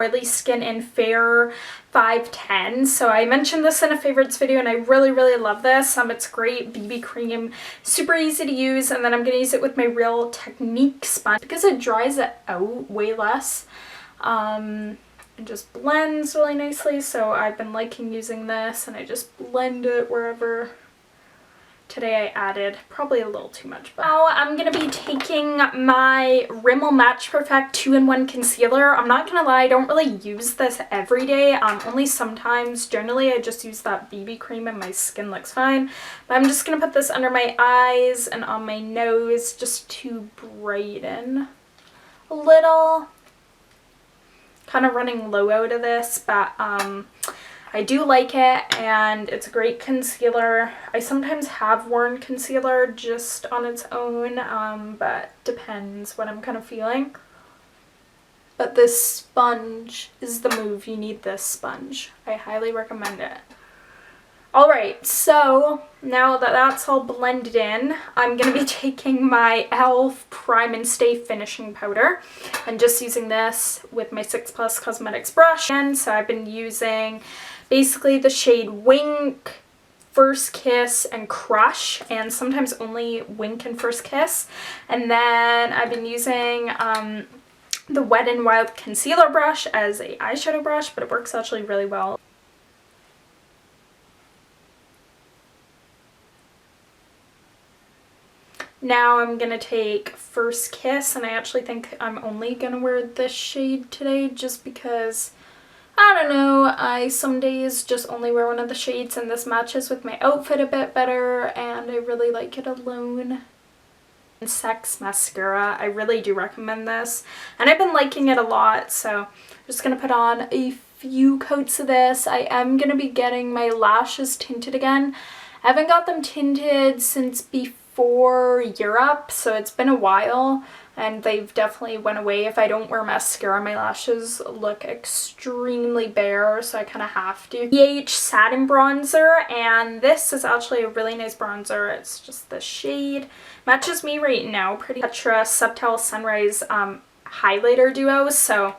oily skin in Fair 510. So I mentioned this in a favorites video and I really love this. It's great BB cream, super easy to use, and then I'm going to use it with my Real Technique sponge because it dries it out way less. It just blends really nicely, so I've been liking using this and I just blend it wherever. Today I added probably a little too much. But now I'm going to be taking my Rimmel Match Perfect 2-in-1 concealer. I'm not going to lie, I don't really use this every day, only sometimes. Generally I just use that BB cream and my skin looks fine. But I'm just going to put this under my eyes and on my nose just to brighten a little. Kind of running low out of this, but I do like it and it's a great concealer. I sometimes have worn concealer just on its own, but depends what I'm kind of feeling. But this sponge is the move. You need this sponge. I highly recommend it. Alright, so now that that's all blended in, I'm going to be taking my e.l.f. Prime and Stay Finishing Powder and just using this with my 6 Plus Cosmetics brush. And so I've been using basically the shade Wink, First Kiss, and Crush, and sometimes only Wink and First Kiss. And then I've been using the Wet n Wild concealer brush as a eyeshadow brush, but it works actually really well. Now I'm going to take First Kiss, and I actually think I'm only going to wear this shade today just because, I don't know, I some days just only wear one of the shades and this matches with my outfit a bit better and I really like it alone. Sex Mascara, I really do recommend this and I've been liking it a lot, so I'm just going to put on a few coats of this. I am going to be getting my lashes tinted again. I haven't got them tinted since before Europe, so it's been a while and they've definitely went away. If I don't wear mascara, my lashes look extremely bare, so I kind of have to. BH Satin Bronzer, and this is actually a really nice bronzer. It's just the shade. Matches me right now. Pretty Petra Subtle Sunrise highlighter duo, so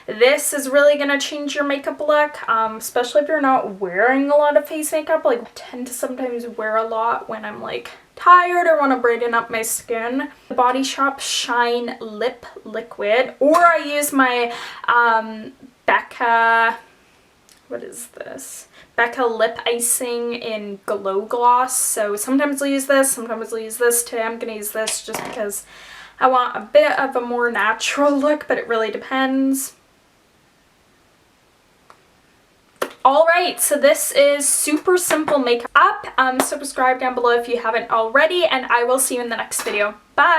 this is really going to change your makeup look, especially if you're not wearing a lot of face makeup. Like, I tend to sometimes wear a lot when I'm like tired or want to brighten up my skin. The Body Shop Shine Lip Liquid, or I use my Becca, what is this? Becca Lip Icing in Glow Gloss. So sometimes I'll use this, sometimes I'll use this. Today I'm going to use this just because I want a bit of a more natural look, but it really depends. Alright, so this is super simple makeup. Subscribe down below if you haven't already, and I will see you in the next video. Bye!